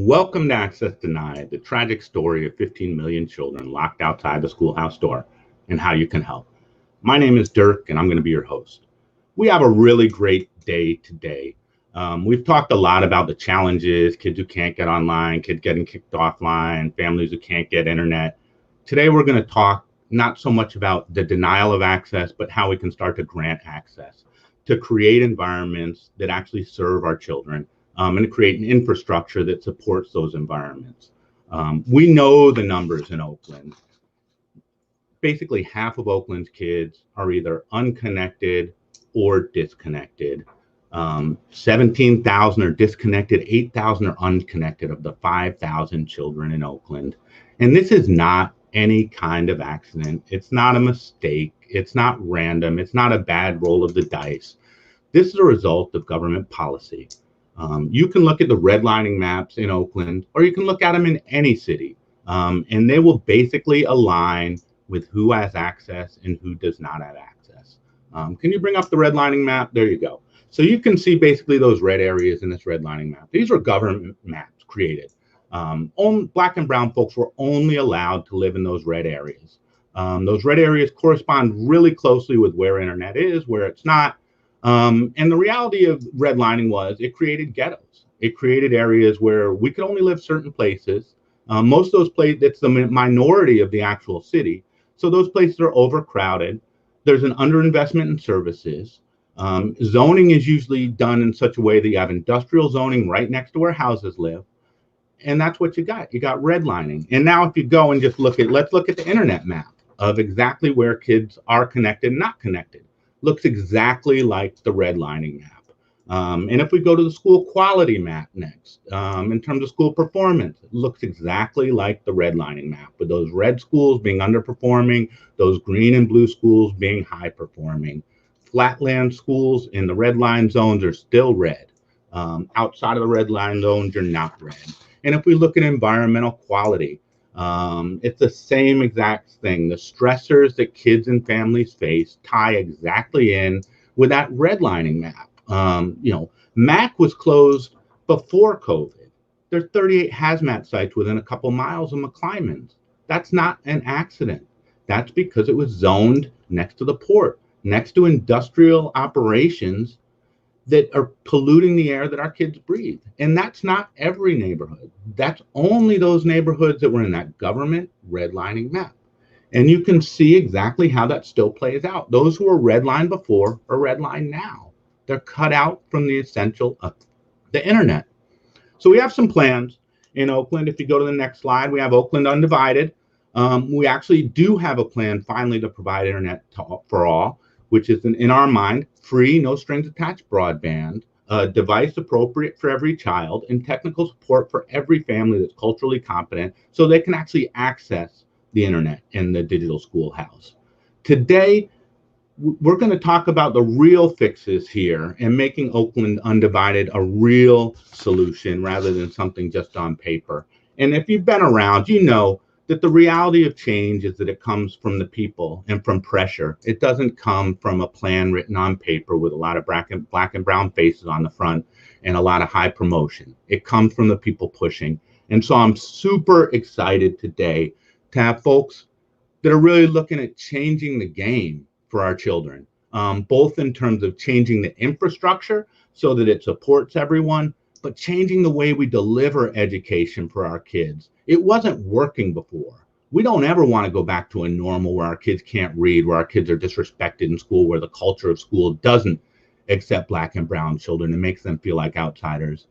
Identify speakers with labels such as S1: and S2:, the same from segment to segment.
S1: Welcome to Access Denied, the tragic story of 15 million children locked outside the schoolhouse door and how you can help. My name is Dirk, and I'm going to be your host. We have a really great day today. We've talked a lot about the challenges, kids who can't get online, kids getting kicked offline, families who can't get internet. Today, we're going to talk not so much about the denial of access, but how we can start to grant access to create environments that actually serve our children. And to create an infrastructure that supports those environments. We know the numbers in Oakland. Basically, half of Oakland's kids are either unconnected or disconnected. 17,000 are disconnected, 8,000 are unconnected of the 5,000 children in Oakland. And this is not any kind of accident. It's not a mistake. It's not random. It's not a bad roll of the dice. This is a result of government policy. You can look at the redlining maps in Oakland, or you can look at them in any city, and they will basically align with who has access and who does not have access. Can you bring up the redlining map? There you go. So you can see basically those red areas in this redlining map. These are government maps created. Black and brown folks were only allowed to live in those red areas. Those red areas correspond really closely with where internet is, where it's not. And the reality of redlining was it created ghettos. It created areas where we could only live certain places. Most of those places, it's the minority of the actual city. So those places are overcrowded. There's an underinvestment in services. Zoning is usually done in such a way that you have industrial zoning right next to where houses live. And that's what you got. You got redlining. And now if you go and just let's look at the internet map of exactly where kids are connected and not connected. Looks exactly like the redlining map. And if we go to the school quality map next, in terms of school performance, it looks exactly like the redlining map, with those red schools being underperforming, those green and blue schools being high performing. Flatland schools in the red line zones are still red. Outside of the red line zones, you're not red. And if we look at environmental quality, it's the same exact thing. The stressors that kids and families face tie exactly in with that redlining map. MAC was closed before COVID. There's 38 hazmat sites within a couple miles of McClymonds. That's not an accident. That's because it was zoned next to the port, next to industrial operations that are polluting the air that our kids breathe. And that's not every neighborhood. That's only those neighborhoods that were in that government redlining map. And you can see exactly how that still plays out. Those who were redlined before are redlined now. They're cut out from the essential of the internet. So we have some plans in Oakland. If you go to the next slide, we have Oakland Undivided. We actually do have a plan finally to provide internet for all, which is in our mind, free, no strings attached broadband, a device appropriate for every child, and technical support for every family that's culturally competent so they can actually access the internet in the digital schoolhouse. Today, we're going to talk about the real fixes here and making Oakland Undivided a real solution rather than something just on paper. And if you've been around, you know that the reality of change is that it comes from the people and from pressure. It doesn't come from a plan written on paper with a lot of black and brown faces on the front and a lot of high promotion. It comes from the people pushing. And so I'm super excited today to have folks that are really looking at changing the game for our children, both in terms of changing the infrastructure so that it supports everyone, but changing the way we deliver education for our kids. It wasn't working before. We don't ever want to go back to a normal where our kids can't read, where our kids are disrespected in school, where the culture of school doesn't accept black and brown children and makes them feel like outsiders.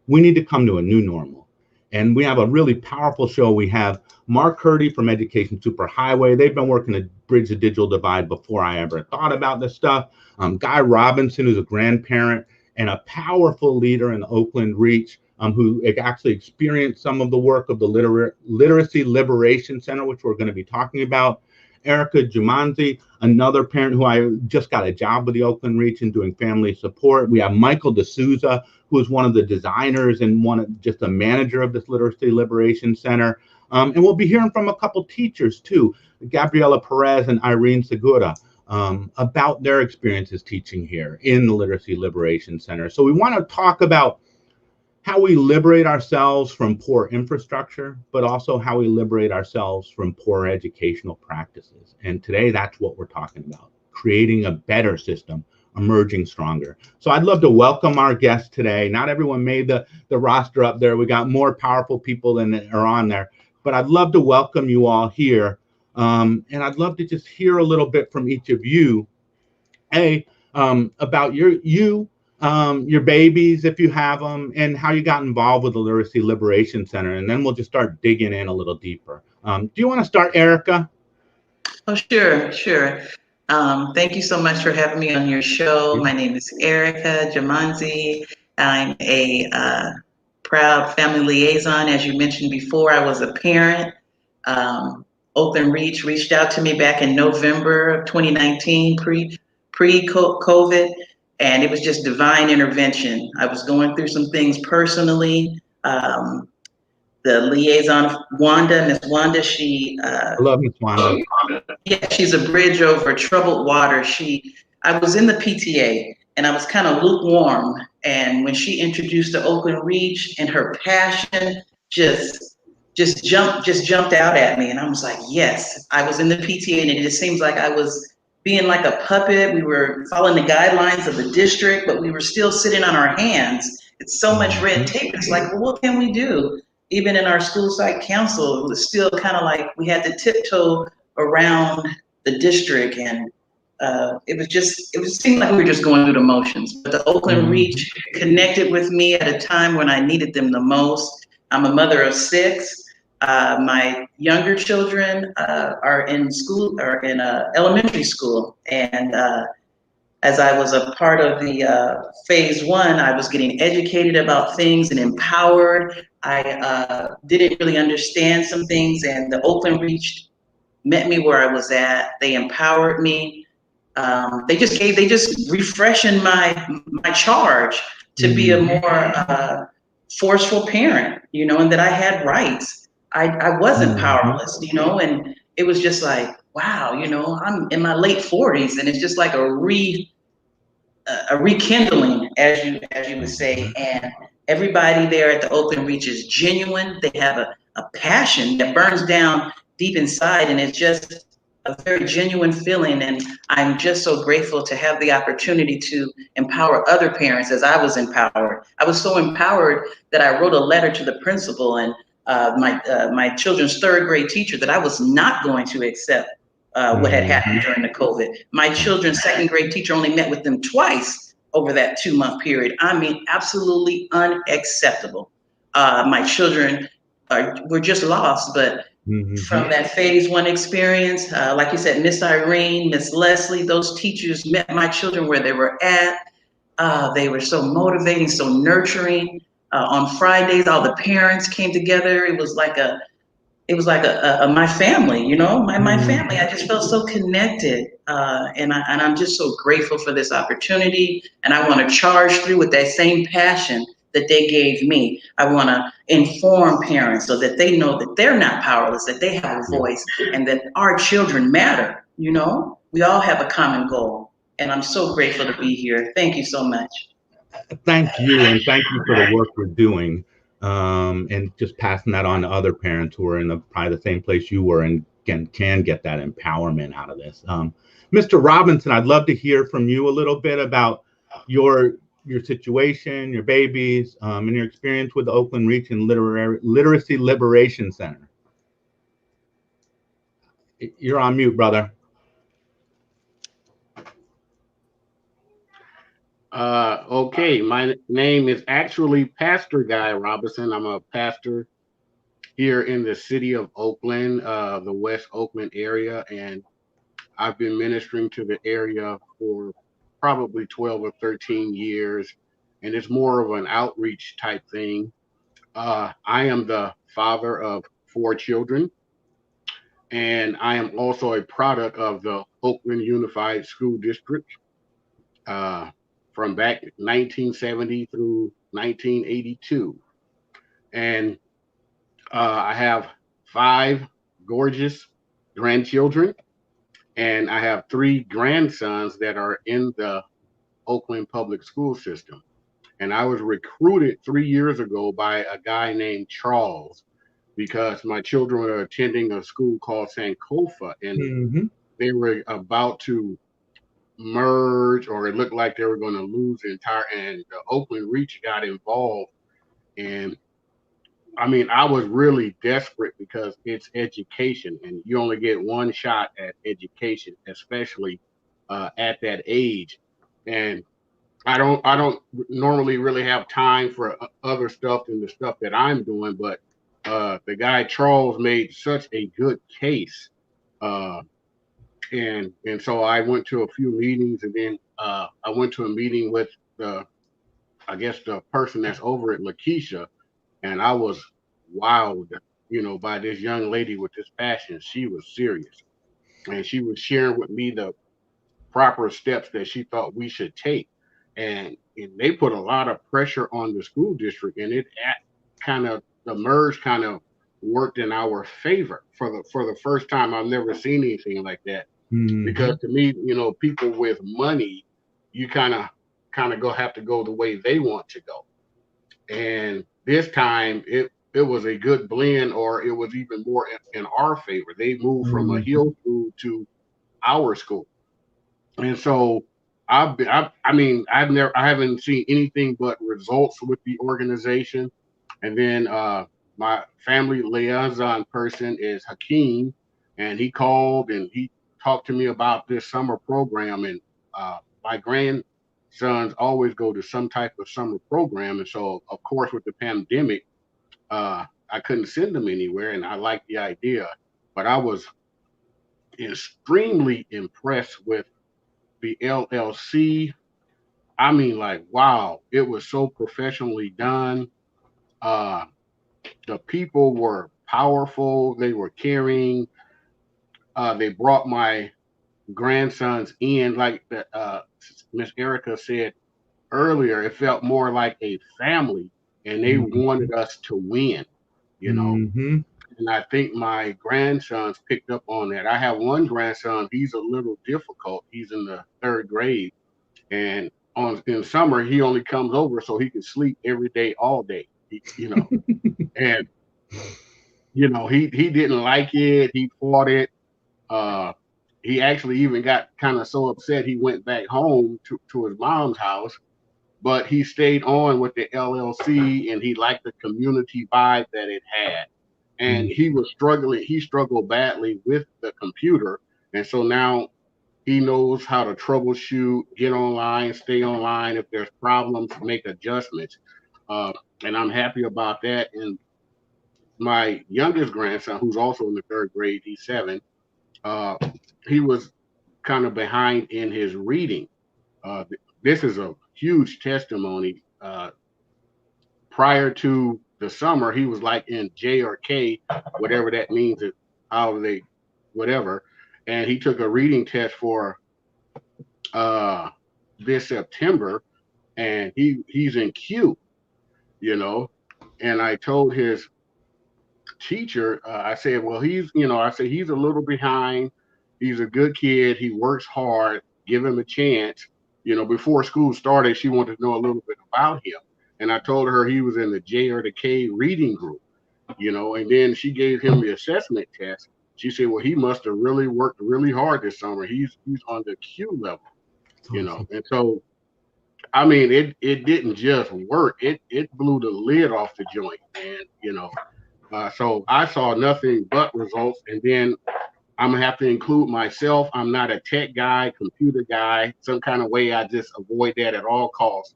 S1: We need to come to a new normal. And we have a really powerful show. We have Mark Hurdy from Education Superhighway. They've been working to bridge the digital divide before I ever thought about this stuff. Guy Robinson, who's a grandparent and a powerful leader in the Oakland Reach, who actually experienced some of the work of the Literacy Liberation Center, which we're going to be talking about. Erica Jumanzi, another parent who I just got a job with the Oakland Reach and doing family support. We have Michael D'Souza, who is one of the designers and just a manager of this Literacy Liberation Center. And we'll be hearing from a couple teachers too, Gabriela Perez and Irene Segura, about their experiences teaching here in the Literacy Liberation Center. So we want to talk about how we liberate ourselves from poor infrastructure, but also how we liberate ourselves from poor educational practices. And today, that's what we're talking about, creating a better system, emerging stronger. So I'd love to welcome our guests today. Not everyone made the roster up there. We got more powerful people than are on there, but I'd love to welcome you all here. And I'd love to just hear a little bit from each of you, about your babies, if you have them, and how you got involved with the Literacy Liberation Center. And then we'll just start digging in a little deeper. Do you want to start, Erica?
S2: Oh, sure, sure. Thank you so much for having me on your show. My name is Erica Jamanzi. I'm a proud family liaison. As you mentioned before, I was a parent. Oakland reached out to me back in November of 2019, pre-COVID, and it was just divine intervention. I was going through some things personally. The liaison, Wanda, Miss Wanda,
S1: I love Miss Wanda.
S2: yeah, she's a bridge over troubled water. I was in the PTA and I was kind of lukewarm. And when she introduced the Oakland Reach and her passion just jumped out at me. And I was like, yes, I was in the PTA and it just seems like I was being like a puppet. We were following the guidelines of the district, but we were still sitting on our hands. It's so much red tape. It's like, well, what can we do? Even in our school site council, it was still kind of like we had to tiptoe around the district, and it seemed like we were just going through the motions. But the Oakland Reach connected with me at a time when I needed them the most. I'm a mother of 6. My younger children are in school, are in elementary school, and as I was a part of the phase 1, I was getting educated about things and empowered. I didn't really understand some things, and the Oakland Reach met me where I was at. They empowered me. They just refreshing my charge to be a more forceful parent, and that I had rights. I wasn't powerless, and it was just like, wow, I'm in my late 40s, and it's just like a rekindling, as you would say. And everybody there at the Oakland Reach is genuine. They have a passion that burns down deep inside, and it's just a very genuine feeling. And I'm just so grateful to have the opportunity to empower other parents as I was empowered. I was so empowered that I wrote a letter to the principal and my children's 3rd grade teacher that I was not going to accept what had happened during the COVID. My children's 2nd grade teacher only met with them twice over that 2-month period. I mean, absolutely unacceptable. My children were just lost, but from that phase 1 experience, like you said, Miss Irene, Miss Leslie, those teachers met my children where they were at. They were so motivating, so nurturing. On Fridays, all the parents came together. It was like my family, my family. I just felt so connected, and I'm just so grateful for this opportunity. And I want to charge through with that same passion that they gave me. I want to inform parents so that they know that they're not powerless, that they have a voice, and that our children matter. We all have a common goal, and I'm so grateful to be here. Thank you so much.
S1: Thank you, and thank you for the work you're doing, and just passing that on to other parents who are in probably the same place you were, and can get that empowerment out of this. Mr. Robinson, I'd love to hear from you a little bit about your situation, your babies, and your experience with the Oakland Reach and Literacy Liberation Center. You're on mute, brother.
S3: Okay, my name is actually Pastor Guy Robinson. I'm a pastor here in the city of Oakland, the West Oakland area, and I've been ministering to the area for probably 12 or 13 years, and it's more of an outreach type thing. I am the father of 4 children, and I am also a product of the Oakland Unified School District. From back 1970 through 1982. And I have 5 gorgeous grandchildren, and I have 3 grandsons that are in the Oakland public school system. And I was recruited 3 years ago by a guy named Charles because my children were attending a school called Sankofa, and
S1: Mm-hmm.
S3: they were about to merge, or it looked like they were going to lose the entire. And the Oakland Reach got involved, and I mean, I was really desperate because it's education, and you only get one shot at education, especially at that age. And I don't normally really have time for other stuff than the stuff that I'm doing, but the guy Charles made such a good case, uh, and so I went to a few meetings, and then I went to a meeting with the I guess the person that's over at Lakeisha, and I was wowed, by this young lady with this passion. She was serious, and she was sharing with me the proper steps that she thought we should take. And they put a lot of pressure on the school district, and kind of the merge kind of worked in our favor for the first time. I've never seen anything like that,
S1: Mm-hmm.
S3: because to me, people with money, you kind of go have to go the way they want to go. And this time it was a good blend, or it was even more in our favor. They moved from a
S1: Mm-hmm.
S3: hill school to our school. And so I haven't seen anything but results with the organization. And then my family liaison person is Hakeem, and he called and he talked to me about this summer program. And my grandsons always go to some type of summer program, and so of course with the pandemic, I couldn't send them anywhere, and I liked the idea, but I was extremely impressed with the LLC. I mean, like, wow, it was so professionally done. Uh, the people were powerful, they were caring. They brought my grandsons in, like Miss Erica said earlier. It felt more like a family, and they wanted us to win, you know.
S1: Mm-hmm.
S3: And I think my grandsons picked up on that. I have one grandson, he's a little difficult. He's in the third grade, and in summer he only comes over so he can sleep every day, all day. And he didn't like it. He fought it. Uh, he actually even got kind of so upset he went back home to his mom's house. But he stayed on with the LLC, and he liked the community vibe that it had. And he was struggling. He struggled badly with the computer, and so now he knows how to troubleshoot, get online, stay online. If there's problems, make adjustments. Uh, and I'm happy about that. And my youngest grandson, who's also in the third grade, he's 7. Uh, he was kind of behind in his reading. This is a huge testimony. Prior to the summer, he was like in J or K, whatever that means, how they, whatever. And he took a reading test for uh, this September, and he's in Q, you know. And I told his teacher, I said, well, I said he's a little behind. He's a good kid. He works hard. Give him a chance. Before school started, she wanted to know a little bit about him, and I told her he was in the J or the K reading group. And then she gave him the assessment test. She said, well, he must have really worked really hard this summer. He's on the Q level.
S1: Awesome.
S3: And so, I mean, it didn't just work. It blew the lid off the joint, and so I saw nothing but results. And then I'm gonna have to include myself. I'm not a tech guy, computer guy. Some kind of way I just avoid that at all costs.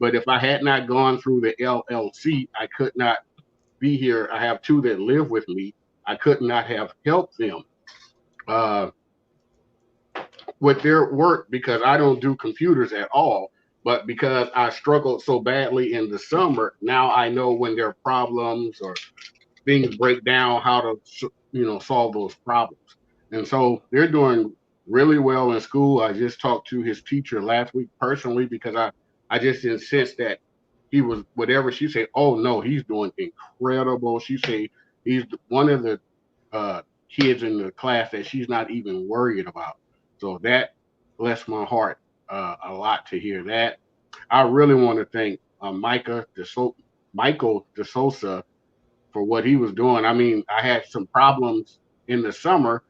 S3: But if I had not gone through the LLC, I could not be here. I have 2 that live with me. I could not have helped them uh, with their work, because I don't do computers at all. But because I struggled so badly in the summer, now I know when there are problems or things break down, how to solve those problems. And so they're doing really well in school. I just talked to his teacher last week personally, because I just didn't sense that he was whatever. She said, oh no, he's doing incredible. She said he's one of the kids in the class that she's not even worried about. So that blessed my heart a lot to hear that. I really want to thank Michael DeSouza for what he was doing. I mean, I had some problems in the summer,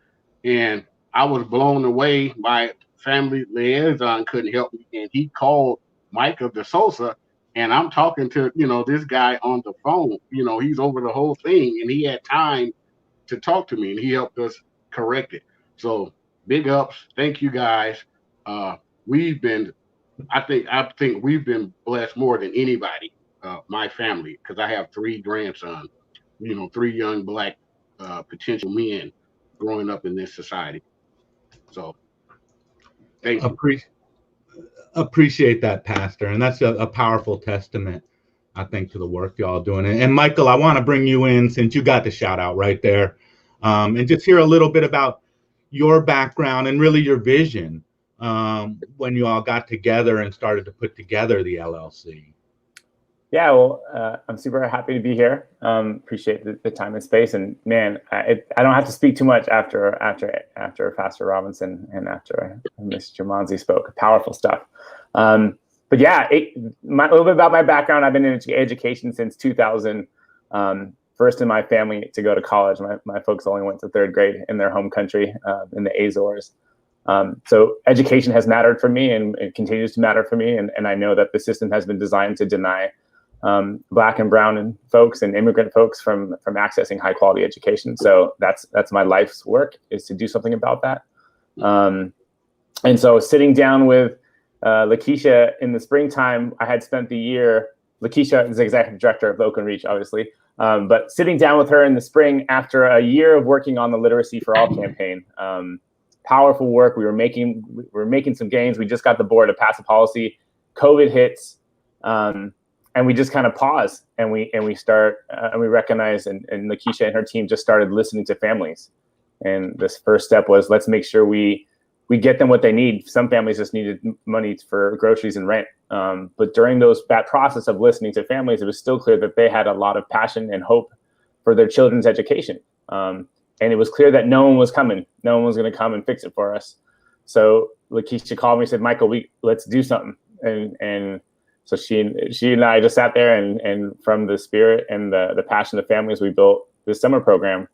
S3: and I was blown away. My family liaison couldn't help me, and he called Michael DeSouza, and I'm talking to, this guy on the phone. He's over the whole thing, and he had time to talk to me, and he helped us correct it. So big ups. Thank you, guys. I think we've been blessed more than anybody, my family, because I have 3 grandsons, 3 young Black potential men growing up in this society. So thank you.
S1: Appreciate that, Pastor. And that's a powerful testament, I think, to the work y'all doing. And Michael, I want to bring you in since you got the shout out right there, and just hear a little bit about your background and really your vision when you all got together and started to put together the LLC.
S4: Yeah, well, I'm super happy to be here. Appreciate the time and space. And man, I don't have to speak too much after Pastor Robinson and after Mr. Monzi spoke. Powerful stuff. But yeah, a little bit about my background. I've been in education since 2000. First in my family to go to college. My folks only went to 3rd grade in their home country, in the Azores. So education has mattered for me, and it continues to matter for me. And I know that the system has been designed to deny Black and brown folks and immigrant folks from accessing high quality education. So that's my life's work, is to do something about that. And so sitting down with Lakeisha in the springtime, I had spent the year. Lakeisha is the executive director of Oakland Reach, obviously. But sitting down with her in the spring after a year of working on the Literacy for All campaign, powerful work. We were making some gains. We just got the board to pass a policy. COVID hits, and we just kind of pause and we recognize, and Lakeisha and her team just started listening to families. And this first step was, let's make sure we get them what they need. Some families just needed money for groceries and rent. But during that process of listening to families, it was still clear that they had a lot of passion and hope for their children's education. And it was clear that no one was coming. No one was going to come and fix it for us. So Lakeisha called me and said, Michael, let's do something. And so she and I just sat there, and from the spirit and the passion of families, we built this summer program.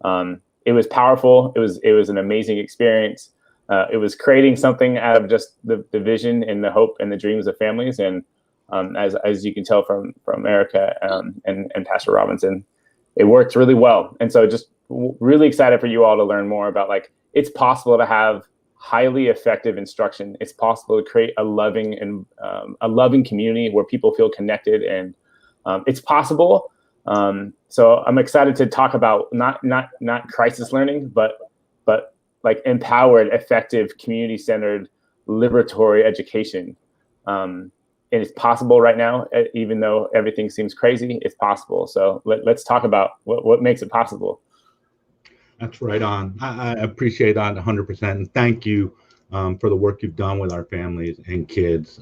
S4: It was powerful. It was an amazing experience. It was creating something out of just the vision and the hope and the dreams of families. And as you can tell from Erica and Pastor Robinson, it worked really well. And so just really excited for you all to learn more about, like, it's possible to have highly effective instruction. It's possible to create a loving community where people feel connected, and it's possible. So I'm excited to talk about not crisis learning, but like empowered, effective, community-centered, liberatory education. And it's possible right now, even though everything seems crazy. It's possible. So let's talk about what makes it possible.
S1: That's right on. I appreciate that 100%. And thank you for the work you've done with our families and kids.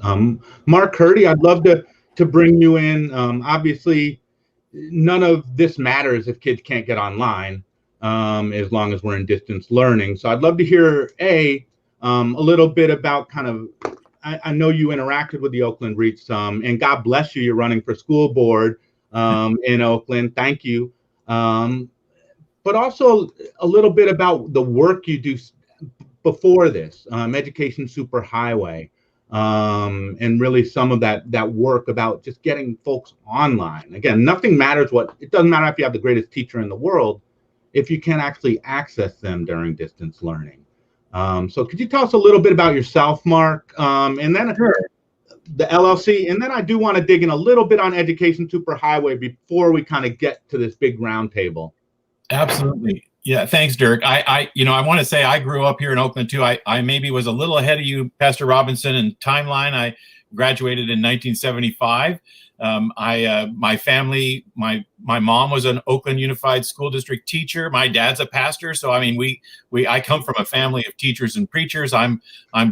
S1: Mark Hurdy, I'd love to bring you in. Obviously, none of this matters if kids can't get online, as long as we're in distance learning. So I'd love to hear a little bit about kind of, I know you interacted with the Oakland Reach some, and God bless you, you're running for school board in Oakland. Thank you. But also a little bit about the work you do before this, Education Superhighway, and really some of that work about just getting folks online. Again, nothing matters it doesn't matter if you have the greatest teacher in the world, if you can't actually access them during distance learning. So could you tell us a little bit about yourself, Mark, and then the LLC, and then I do want to dig in a little bit on Education Superhighway before we kind of get to this big roundtable.
S5: Absolutely. Yeah. Thanks, Dirk. I want to say I grew up here in Oakland too. I maybe was a little ahead of you, Pastor Robinson, in timeline. I graduated in 1975. My family, my mom was an Oakland Unified School District teacher. My dad's a pastor. So, I mean, I come from a family of teachers and preachers. I'm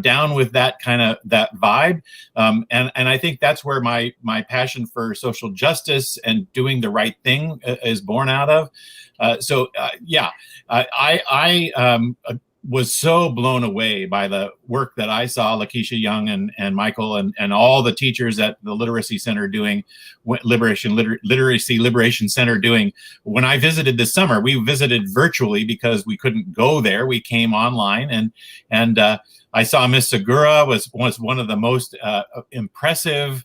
S5: down with that that vibe. And I think that's where my passion for social justice and doing the right thing is born out of. I was so blown away by the work that I saw Lakeisha Young and Michael and all the teachers at the Literacy Center doing, Literacy Liberation Center doing. When I visited this summer, we visited virtually because we couldn't go there. We came online, and I saw Miss Segura was one of the most impressive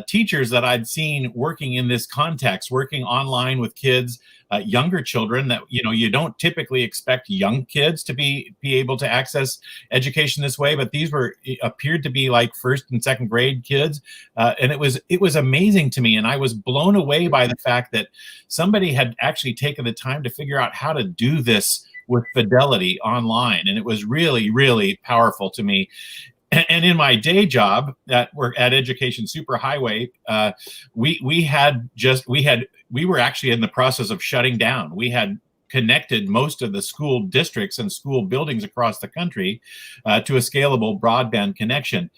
S5: teachers that I'd seen working in this context, working online with kids, younger children that, you don't typically expect young kids to be able to access education this way, but these appeared to be like first and second grade kids. And it was amazing to me. And I was blown away by the fact that somebody had actually taken the time to figure out how to do this with fidelity online. And it was really, really powerful to me. And in my day job at Education Superhighway, we were actually in the process of shutting down. We had connected most of the school districts and school buildings across the country to a scalable broadband connection.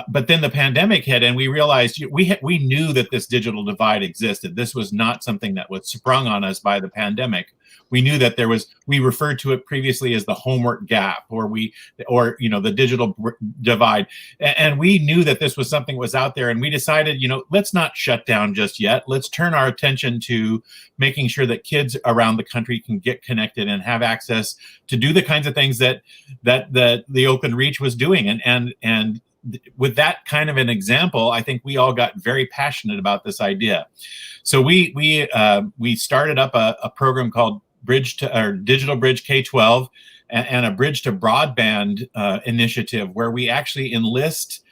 S5: But then the pandemic hit, and we realized we knew that this digital divide existed. This was not something that was sprung on us by the pandemic. We knew that we referred to it previously as the homework gap, or the digital divide. And we knew that this was something that was out there, and we decided, let's not shut down just yet. Let's turn our attention to making sure that kids around the country can get connected and have access to do the kinds of things that the Oakland Reach was doing. And with that kind of an example, I think we all got very passionate about this idea. So we started up a program called Digital Bridge K-12 and a Bridge to Broadband initiative, where we actually enlist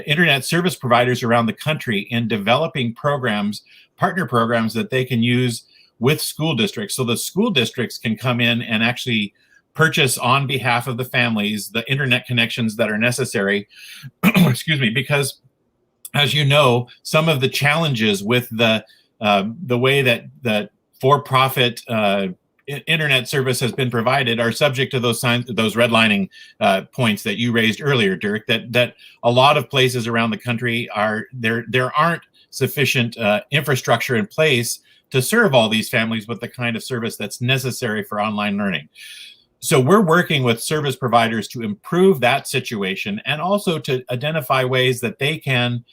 S5: internet service providers around the country in developing partner programs that they can use with school districts. So the school districts can come in and actually purchase on behalf of the families the internet connections that are necessary, excuse me, because as you know, some of the challenges with the way that for-profit internet service has been provided are subject to those redlining points that you raised earlier, Dirk, that a lot of places around the country there aren't sufficient infrastructure in place to serve all these families with the kind of service that's necessary for online learning. So we're working with service providers to improve that situation, and also to identify ways that they can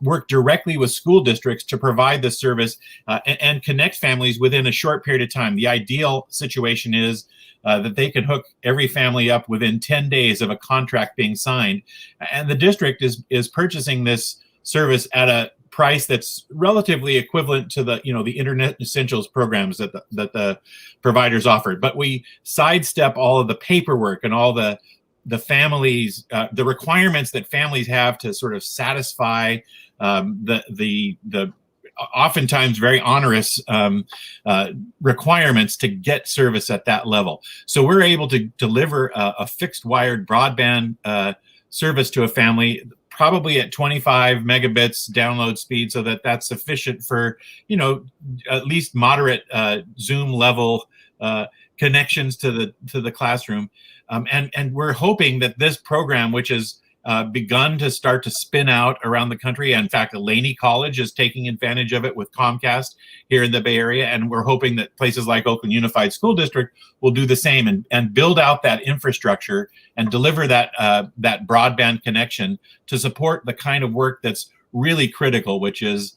S5: work directly with school districts to provide the service and connect families within a short period of time. The ideal situation is that they can hook every family up within 10 days of a contract being signed. And the district is purchasing this service at a price that's relatively equivalent to the Internet Essentials programs that the providers offered. But we sidestep all of the paperwork and all the families, the requirements that families have to sort of satisfy the oftentimes very onerous requirements to get service at that level. So we're able to deliver a fixed wired broadband service to a family, probably at 25 megabits download speed, so that's sufficient for at least moderate Zoom level connections to the classroom. And we're hoping that this program, which has begun to start to spin out around the country. In fact, Laney College is taking advantage of it with Comcast here in the Bay Area. And we're hoping that places like Oakland Unified School District will do the same and build out that infrastructure and deliver that broadband connection to support the kind of work that's really critical, which is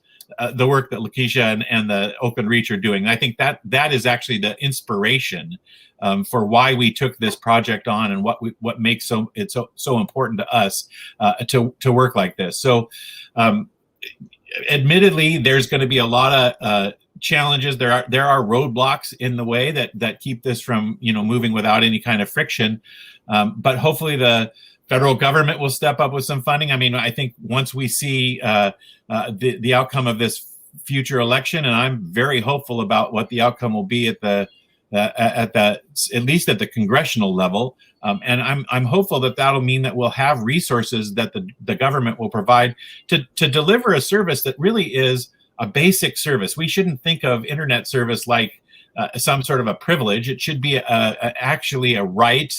S5: the work that Lakeisha and the Oakland Reach are doing. And I think that is actually the inspiration for why we took this project on, and what makes it so important to us to work like this. So, admittedly, there's going to be a lot of challenges. There are roadblocks in the way that keep this from moving without any kind of friction. But hopefully the federal government will step up with some funding. I mean, I think once we see the outcome of this future election, and I'm very hopeful about what the outcome will be at least at the congressional level, and I'm hopeful that that'll mean that we'll have resources that the government will provide to deliver a service that really is a basic service. We shouldn't think of internet service like some sort of a privilege. It should be actually a right,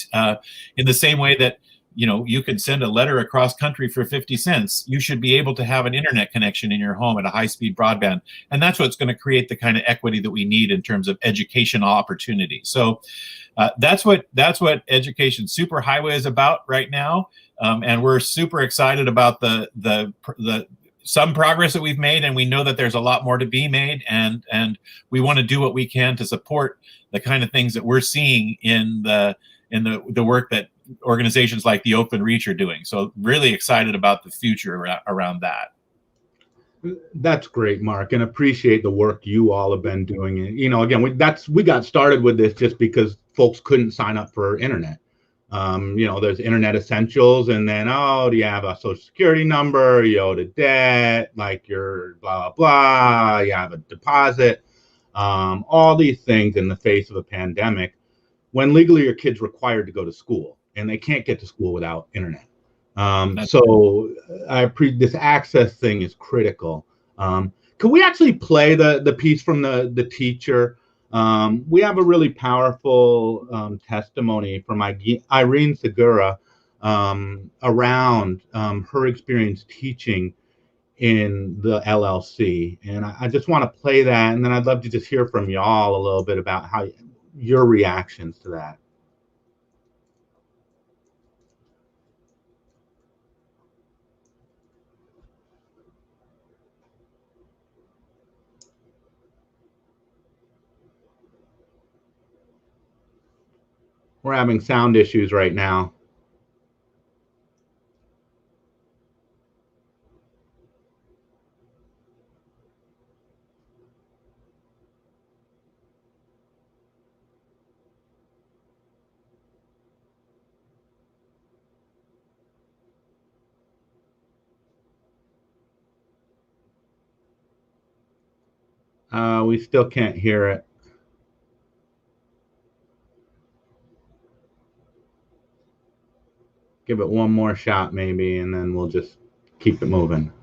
S5: in the same way that you could send a letter across country for 50 cents. You should be able to have an internet connection in your home at a high-speed broadband. And that's what's going to create the kind of equity that we need in terms of educational opportunity. So that's what Education Superhighway is about right now. And we're super excited about the some progress that we've made, and we know that there's a lot more to be made, and we want to do what we can to support the kind of things that we're seeing in the work that organizations like the Oakland Reach are doing. So really excited about the future around that.
S1: That's great, Mark, and appreciate the work you all have been doing. Again, we got started with this just because folks couldn't sign up for internet. There's internet essentials, and then, do you have a social security number? You owe the debt, like you're blah, blah, blah. You have a deposit, all these things in the face of a pandemic, when legally your kid's required to go to school, and they can't get to school without internet. So this access thing is critical. Could we actually play the piece from the teacher? We have a really powerful testimony from Irene Segura around her experience teaching in the LLC. And I just want to play that, and then I'd love to just hear from y'all a little bit about how your reactions to that. We're having sound issues right now. We still can't hear it. Give it one more shot maybe, and then we'll just keep it moving.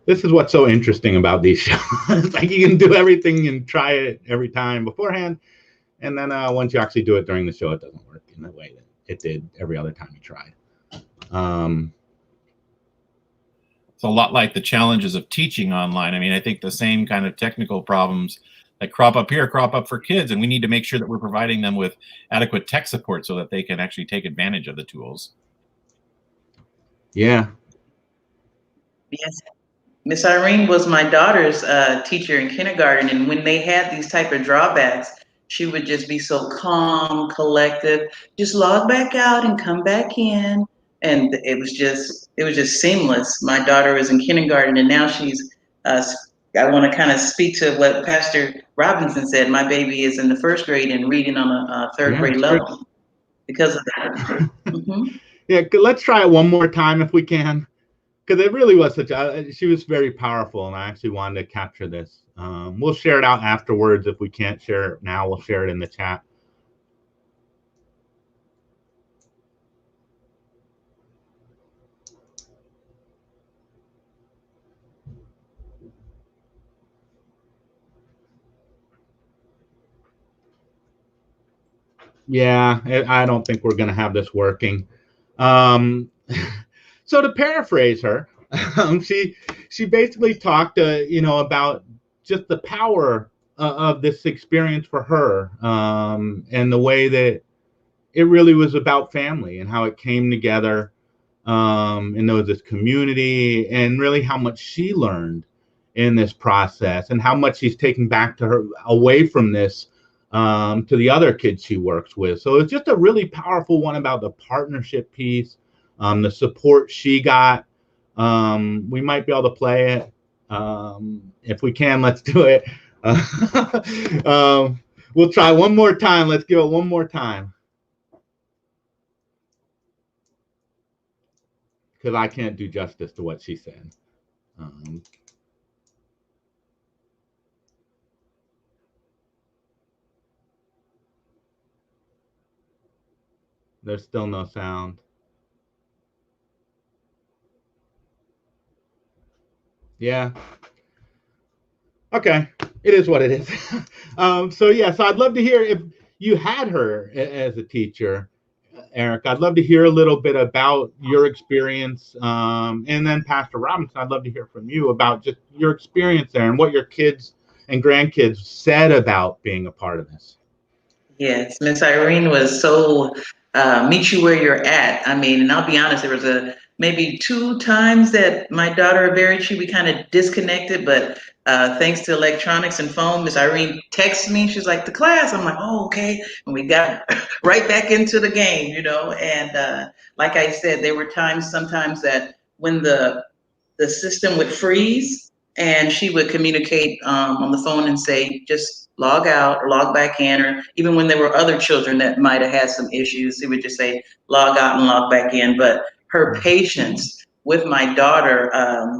S1: This is what's so interesting about these shows. It's like you can do everything and try it every time beforehand, and then once you actually do it during the show, it doesn't work in the way that it did every other time you tried.
S5: It's a lot like the challenges of teaching online. I mean, I think the same kind of technical problems that crop up here crop up for kids, and we need to make sure that we're providing them with adequate tech support so that they can actually take advantage of the tools.
S1: Yeah.
S2: Yes. Miss Irene was my daughter's teacher in kindergarten, and when they had these type of drawbacks, she would just be so calm, collective, just log back out and come back in. And it was just seamless. My daughter is in kindergarten, and now she's, I want to kind of speak to what Pastor Robinson said. My baby is in the first grade and reading on a third grade level because of that. Mm-hmm.
S1: Yeah, let's try it one more time if we can, because it really was she was very powerful, and I actually wanted to capture this. We'll share it out afterwards. If we can't share it now, we'll share it in the chat. Yeah, I don't think we're going to have this working. So to paraphrase her, she basically talked, about just the power of this experience for her, and the way that it really was about family and how it came together, and there was this community, and really how much she learned in this process, and how much she's taken back to her away from this. To the other kids she works with. So it's just a really powerful one about the partnership piece, the support she got. We might be able to play it. If we can, let's do it. We'll try one more time. Let's give it one more time. Because I can't do justice to what she said. There's still no sound. Yeah. Okay. It is what it is. So I'd love to hear you had her as a teacher, Eric. I'd love to hear a little bit about your experience. And then Pastor Robinson, I'd love to hear from you about just your experience there and what your kids and grandkids said about being a part of this.
S2: Yes, Miss Irene was so meet you where you're at. I mean, and I'll be honest, there was maybe 2 times that my daughter we kind of disconnected, but thanks to electronics and phone, Miss Irene texted me. She's like, the class. I'm like, oh, okay. And we got right back into the game, and like I said, there were sometimes that when the system would freeze and she would communicate on the phone and say, just log out or log back in, or even when there were other children that might have had some issues, she would just say, log out and log back in. But her patience with my daughter,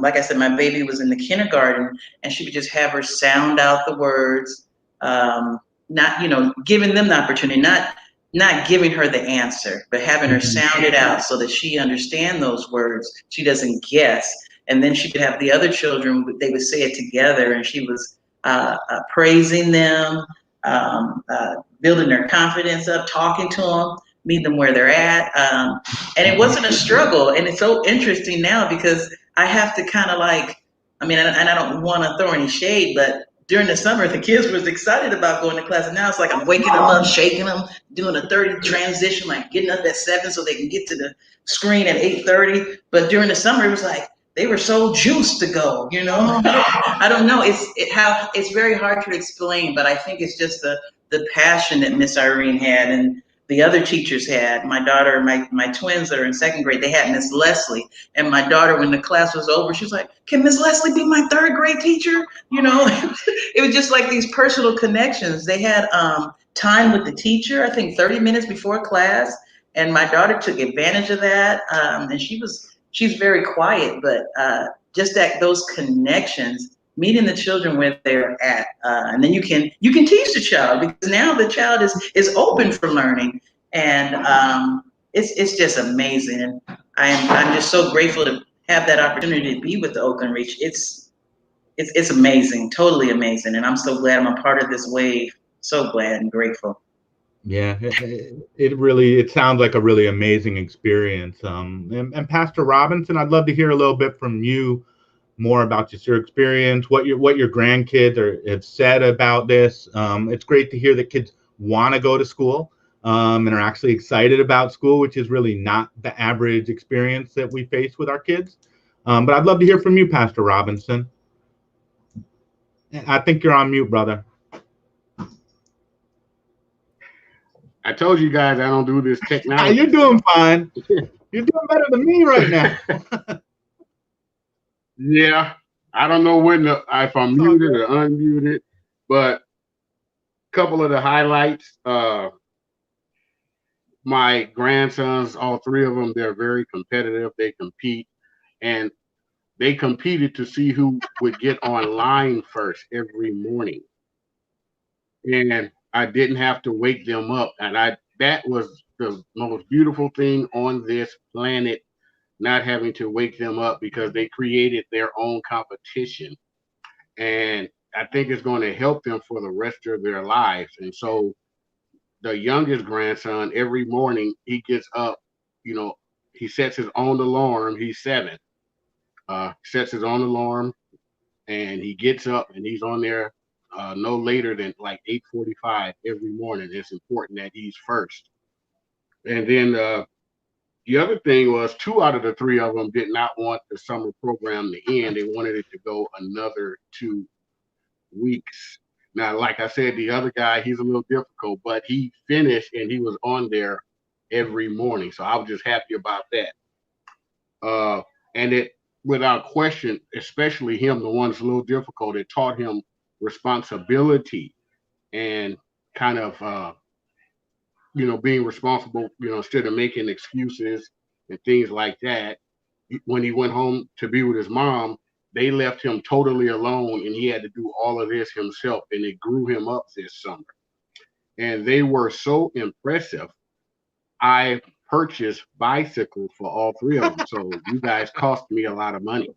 S2: like I said, my baby was in the kindergarten, and she would just have her sound out the words, not, giving them the opportunity, not giving her the answer, but having her sound it out so that she understand those words. She doesn't guess. And then she could have the other children, they would say it together, and she was praising them, building their confidence up, talking to them, meet them where they're at. And it wasn't a struggle. And it's so interesting now because I have to kind of and I don't want to throw any shade, but during the summer, the kids was excited about going to class. And now it's like I'm waking them up, shaking them, doing a 30 transition, like getting up at 7 so they can get to the screen at 8:30. But during the summer, it was like, they were so juiced to go, I don't know. It's very hard to explain, but I think it's just the passion that Miss Irene had and the other teachers had. My daughter, my twins that are in 2nd grade, they had Miss Leslie. And my daughter, when the class was over, she was like, can Miss Leslie be my 3rd grade teacher? It was just like these personal connections. They had time with the teacher, I think 30 minutes before class. And my daughter took advantage of that. And she's very quiet, but just those connections, meeting the children where they're at, and then you can teach the child, because now the child is open for learning, and it's just amazing. And I'm just so grateful to have that opportunity to be with the Oakland Reach. It's amazing, totally amazing, and I'm so glad I'm a part of this wave. So glad and grateful.
S1: Yeah, it sounds like a really amazing experience. And Pastor Robinson, I'd love to hear a little bit from you more about just your experience, what your grandkids have said about this. It's great to hear that kids want to go to school and are actually excited about school, which is really not the average experience that we face with our kids. But I'd love to hear from you, Pastor Robinson. I think you're on mute, brother.
S3: I told you guys I don't do this technology.
S1: You're doing fine. You're doing better than me right now.
S3: Yeah, I don't know if I'm muted or unmuted, but a couple of the highlights. My grandsons, all 3 of them, they're very competitive. They compete, and they competed to see who would get online first every morning. And I didn't have to wake them up. And that was the most beautiful thing on this planet, not having to wake them up, because they created their own competition. And I think it's going to help them for the rest of their lives. And so the youngest grandson, every morning he gets up, he sets his own alarm. He's 7. Sets his own alarm, and he gets up and he's on there no later than like 8:45 every morning. It's important that he's first. And then the other thing was 2 out of the 3 of them did not want the summer program to end. They wanted it to go another 2 weeks. Now, like I said, the other guy, he's a little difficult, but he finished and he was on there every morning. So I was just happy about that. And it, without question, especially him, the one that's a little difficult, it taught him responsibility and kind of, being responsible, instead of making excuses and things like that. When he went home to be with his mom, they left him totally alone, and he had to do all of this himself, and it grew him up this summer. And they were so impressive. I purchased bicycles for all 3 of them. So you guys cost me a lot of money.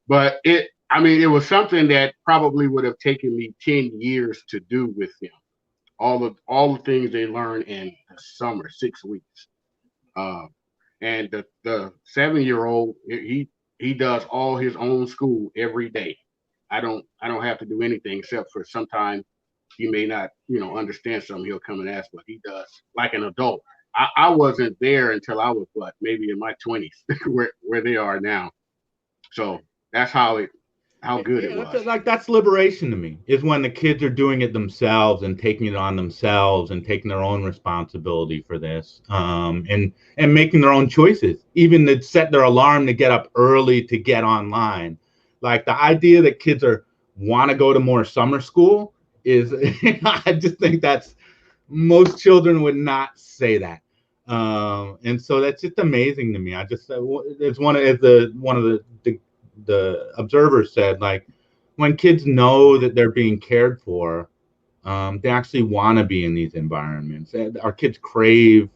S3: But it was something that probably would have taken me 10 years to do with them. All the things they learn in the summer, 6 weeks. And the 7-year-old, he does all his own school every day. I don't have to do anything except for sometimes he may not, understand something. He'll come and ask, but he does like an adult. I wasn't there until I was maybe in my 20s, where they are now. So that's how good it was.
S1: That's liberation to me, is when the kids are doing it themselves and taking it on themselves and taking their own responsibility for this, and making their own choices, even to set their alarm to get up early to get online. Like the idea that kids want to go to more summer school is, I just think that's, most children would not say that. And so that's just amazing to me. It's one of the observers said, like, when kids know that they're being cared for, they actually want to be in these environments. Our kids crave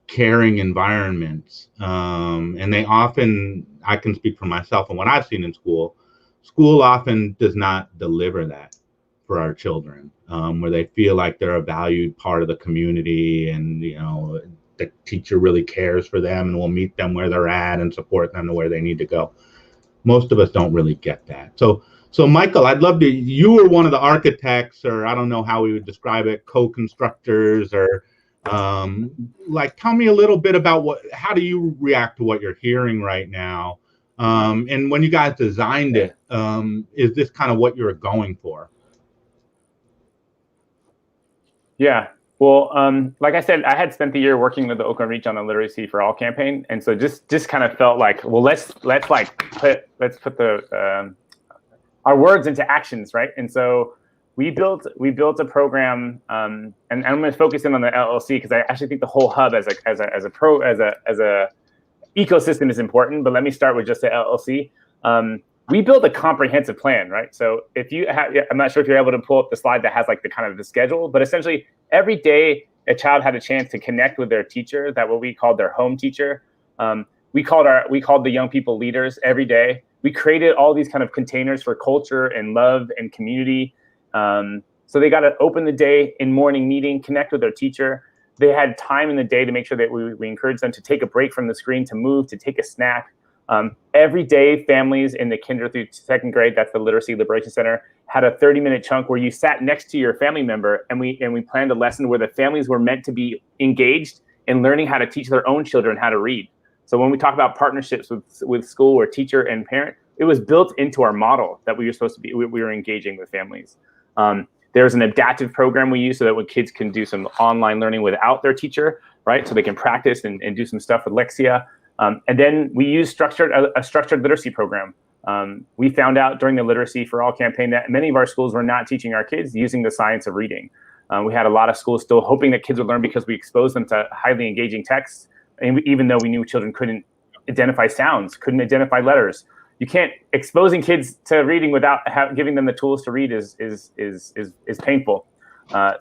S1: caring environments, and they often, I can speak for myself and what I've seen in school often does not deliver that for our children, where they feel like they're a valued part of the community, and the teacher really cares for them and will meet them where they're at and support them to where they need to go. Most of us don't really get that. So Michael, I'd love to, you were one of the architects, or I don't know how we would describe it, co-constructors, or tell me a little bit about how do you react to what you're hearing right now? And when you guys designed it, is this kind of what you're going for? Yeah.
S4: Well, like I said, I had spent the year working with the Oakland Reach on the Literacy for All campaign, and so just kind of felt like, well, let's put the our words into actions, right? And so we built a program, and I'm going to focus in on the LLC because I actually think the whole hub as a ecosystem is important. But let me start with just the LLC. We built a comprehensive plan, right? So if you have, I'm not sure if you're able to pull up the slide that has like the kind of the schedule, but essentially every day a child had a chance to connect with their teacher, that what we called their home teacher. We called the young people leaders every day. We created all these kind of containers for culture and love and community. So they got to open the day in morning meeting, connect with their teacher. They had time in the day to make sure that we encouraged them to take a break from the screen, to move, to take a snack. Every day, families in the kinder through second grade, that's the Literacy Liberation Center, had a 30-minute chunk where you sat next to your family member, and we planned a lesson where the families were meant to be engaged in learning how to teach their own children how to read. So when we talk about partnerships with school or teacher and parent, it was built into our model that we were engaging with families. There's an adaptive program we use so that when kids can do some online learning without their teacher, right? So they can practice and do some stuff with Lexia. And then we use a structured literacy program. We found out during the Literacy for All campaign that many of our schools were not teaching our kids using the science of reading. We had a lot of schools still hoping that kids would learn because we exposed them to highly engaging texts, and even though we knew children couldn't identify sounds, couldn't identify letters. You can't, exposing kids to reading without giving them the tools to read is painful.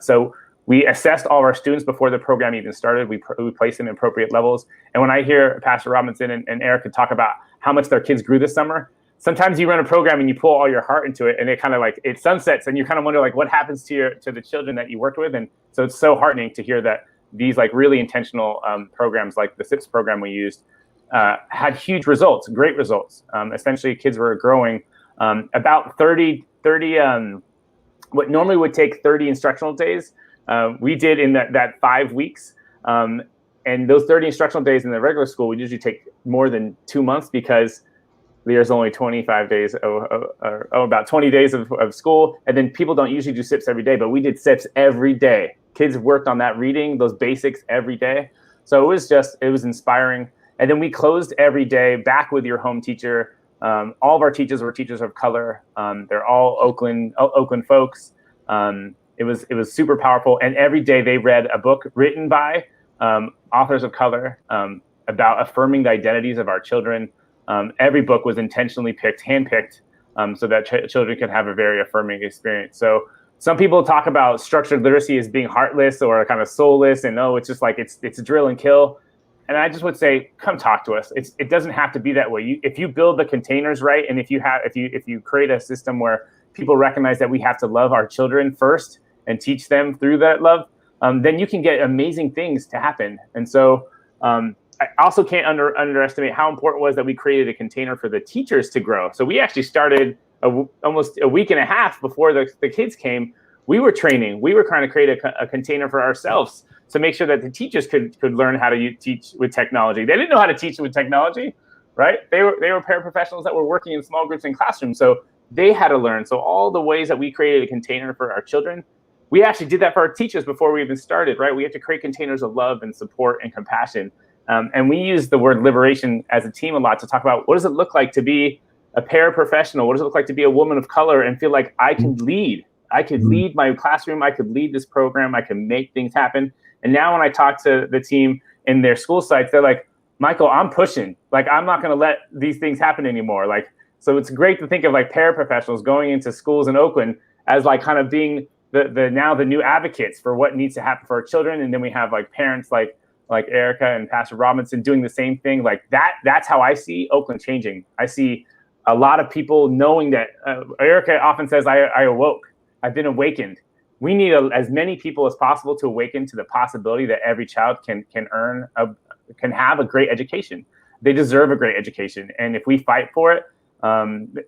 S4: So we assessed all of our students before the program even started. We placed them in appropriate levels. And when I hear Pastor Robinson and Erica talk about how much their kids grew this summer, sometimes you run a program and you pull all your heart into it, and it kind of like, it sunsets, and you kind of wonder like what happens to the children that you worked with. And so it's so heartening to hear that these like really intentional programs like the SIPS program we used had huge results, great results. Essentially, kids were growing about 30, what normally would take 30 instructional days, we did in that 5 weeks. And those 30 instructional days in the regular school would usually take more than 2 months because there's only 25 days, about 20 days of school. And then people don't usually do SIPs every day, but we did SIPs every day. Kids worked on that reading, those basics every day. So it was inspiring. And then we closed every day back with your home teacher. All of our teachers were teachers of color. They're all Oakland folks. It was super powerful. And every day they read a book written by authors of color about affirming the identities of our children. Every book was intentionally handpicked, so that children could have a very affirming experience. So some people talk about structured literacy as being heartless or kind of soulless, and it's just like it's drill and kill. And I just would say, come talk to us. It doesn't have to be that way. If you build the containers right, and if you create a system where people recognize that we have to love our children first and teach them through that love, then you can get amazing things to happen. And so I also can't underestimate how important it was that we created a container for the teachers to grow. So we actually started almost a week and a half before the kids came. We were training. We were trying to create a container for ourselves to make sure that the teachers could learn how to teach with technology. They didn't know how to teach with technology, right? They were paraprofessionals that were working in small groups in classrooms. So they had to learn. So all the ways that we created a container for our children, we actually did that for our teachers before we even started, right? We have to create containers of love and support and compassion. And we use the word liberation as a team a lot to talk about what does it look like to be a paraprofessional? What does it look like to be a woman of color and feel like I can lead? I could lead my classroom. I could lead this program. I can make things happen. And now when I talk to the team in their school sites, they're like, Michael, I'm pushing. Like, I'm not going to let these things happen anymore. Like, so it's great to think of like paraprofessionals going into schools in Oakland as like kind of being the new advocates for what needs to happen for our children. And then we have like parents like Erica and Pastor Robinson doing the same thing. Like that's how I see Oakland changing. I see a lot of people knowing that Erica often says, I awoke. I've been awakened. We need as many people as possible to awaken to the possibility that every child can have a great education. They deserve a great education. And if we fight for it,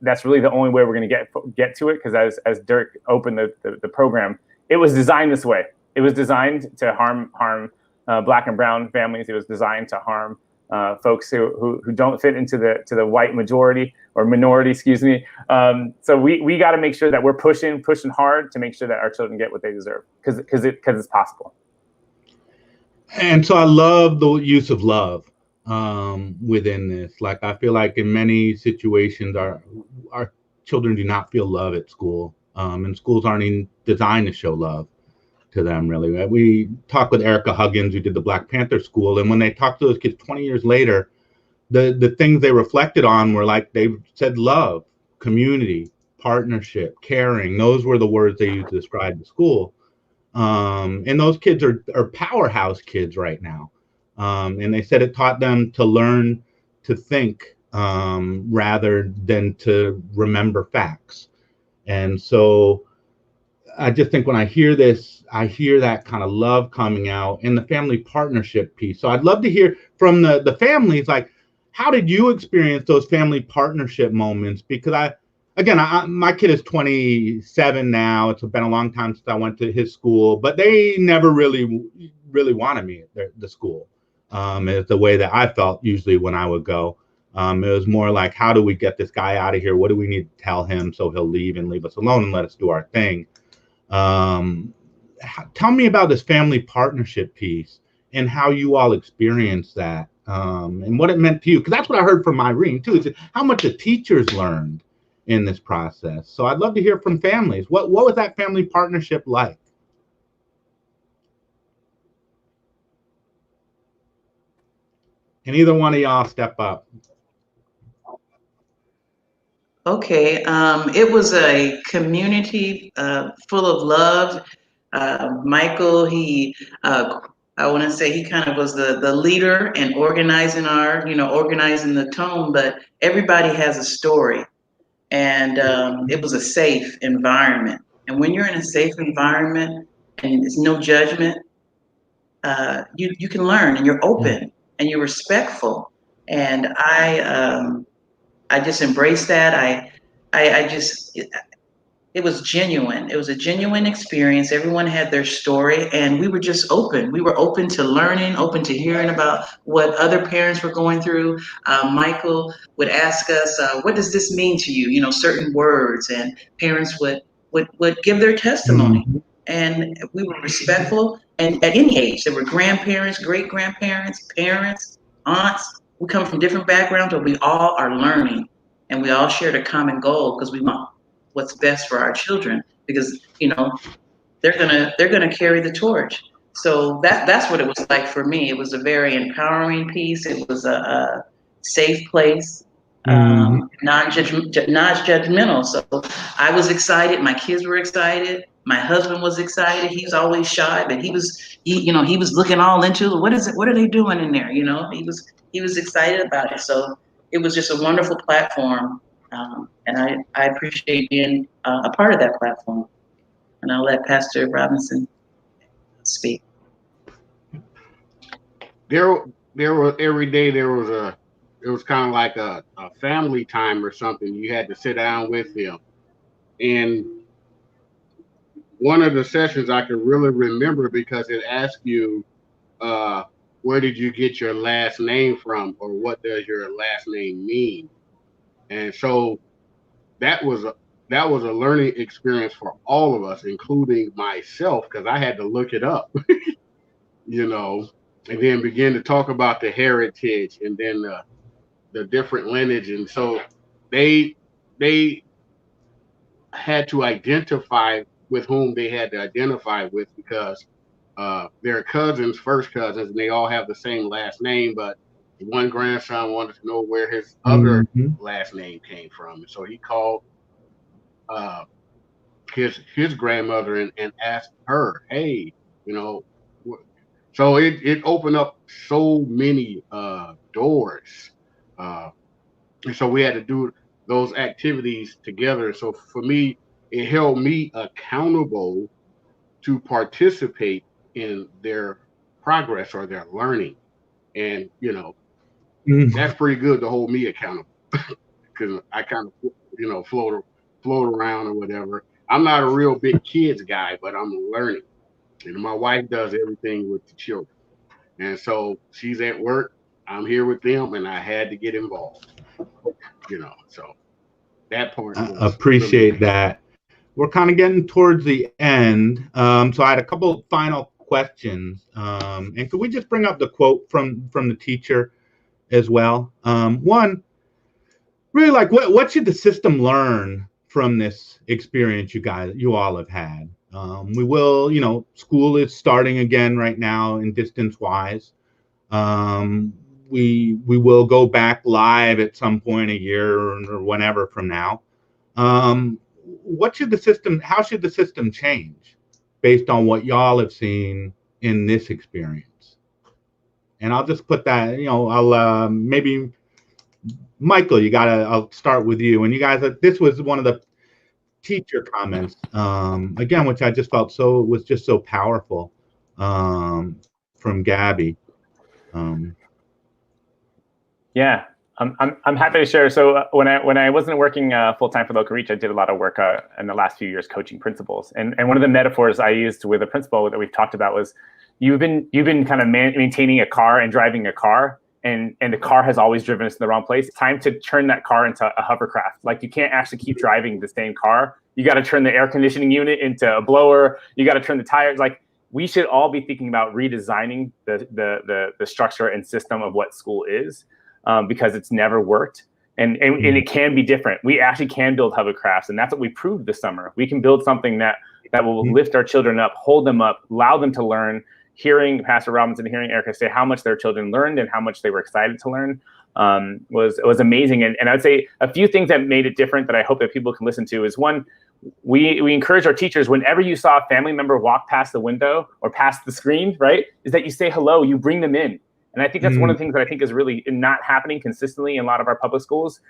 S4: that's really the only way we're going to get to it. Because as Dirk opened the program, it was designed this way. It was designed to harm Black and brown families. It was designed to harm folks who don't fit into the white majority or minority, excuse me. So we got to make sure that we're pushing hard to make sure that our children get what they deserve, because it's possible.
S1: And so I love the use of love within this. Like, I feel like in many situations our children do not feel love at school, and schools aren't even designed to show love to them, really. We talked with Erica Huggins, who did the Black Panther School, and when they talked to those kids 20 years later, the things they reflected on were like, they said love, community, partnership, caring. Those were the words they used to describe the school. And those kids are powerhouse kids right now. And they said it taught them to learn to think rather than to remember facts. And so I just think when I hear this, I hear that kind of love coming out in the family partnership piece. So I'd love to hear from the families, like, how did you experience those family partnership moments? Because my kid is 27 now. It's been a long time since I went to his school, but they never really wanted me at the school. It's the way that I felt usually when I would go. It was more like, how do we get this guy out of here? What do we need to tell him so he'll leave us alone and let us do our thing? Tell me about this family partnership piece and how you all experienced that, and what it meant to you. Because that's what I heard from Irene too, is how much the teachers learned in this process. So I'd love to hear from families. What was that family partnership like? Can either one of y'all step up?
S2: Okay, it was a community full of love. Michael, I want to say he kind of was the leader and organizing organizing the tone, but everybody has a story. And it was a safe environment. And when you're in a safe environment and there's no judgment, you can learn, and you're open and you're respectful. And I just embraced that. It was genuine. It was a genuine experience. Everyone had their story, and we were just open. We were open to learning, open to hearing about what other parents were going through. Michael would ask us, what does this mean to you? Certain words, and parents would give their testimony. Mm-hmm. And we were respectful. And at any age, there were grandparents, great-grandparents, parents, aunts. We come from different backgrounds, but we all are learning, and we all shared a common goal because we want what's best for our children, because they're gonna carry the torch. So that's what it was like for me. It was a very empowering piece. It was a safe place, non-judgmental. So I was excited. My kids were excited. My husband was excited. He's always shy, but he was looking all into it. What is it? What are they doing in there? He was excited about it. So it was just a wonderful platform, and I appreciate being a part of that platform. And I'll let Pastor Robinson speak.
S3: There was every day it was kind of like a family time or something. You had to sit down with him. And one of the sessions I can really remember because it asked you, where did you get your last name from, or what does your last name mean? And so that was a learning experience for all of us, including myself, because I had to look it up, and then begin to talk about the heritage and then the different lineage. And so they had to identify with whom they had to identify with, because they're cousins, first cousins, and they all have the same last name, but one grandson wanted to know where his other last name came from. And so he called his grandmother and asked her, hey, so it opened up so many doors. And so we had to do those activities together. So for me, it held me accountable to participate in their progress or their learning. And, that's pretty good to hold me accountable, because I kind of, float around or whatever. I'm not a real big kids guy, but I'm learning. My wife does everything with the children. And so she's at work, I'm here with them, and I had to get involved, so that part.
S1: Appreciate that. We're kind of getting towards the end. So I had a couple final questions. And could we just bring up the quote from the teacher as well? One, really, like, what should the system learn from this experience you all have had? We will, school is starting again right now in distance-wise. We will go back live at some point a year or whenever from now. How should the system change based on what y'all have seen in this experience? And I'll just put that, I'll maybe Michael, I'll start with you. And you guys, this was one of the teacher comments, again, which I just felt was just so powerful, from Gabby.
S4: Yeah, I'm happy to share. So when I wasn't working full time for Local Reach, I did a lot of work in the last few years coaching principals. And one of the metaphors I used with a principal that we've talked about was, you've been kind of maintaining a car and driving a car, and the car has always driven us in the wrong place. It's time to turn that car into a hovercraft. Like, you can't actually keep driving the same car. You got to turn the air conditioning unit into a blower. You got to turn the tires. Like, we should all be thinking about redesigning the structure and system of what school is, because it's never worked. And it can be different. We actually can build hovercrafts, and that's what we proved this summer. We can build something that will lift our children up, hold them up, allow them to learn. Hearing Pastor Robinson, hearing Erica say how much their children learned and how much they were excited to learn was amazing. And I'd say a few things that made it different that I hope that people can listen to is, one, we encourage our teachers, whenever you saw a family member walk past the window or past the screen, right, is that you say hello, you bring them in. And I think that's one of the things that I think is really not happening consistently in a lot of our public schools.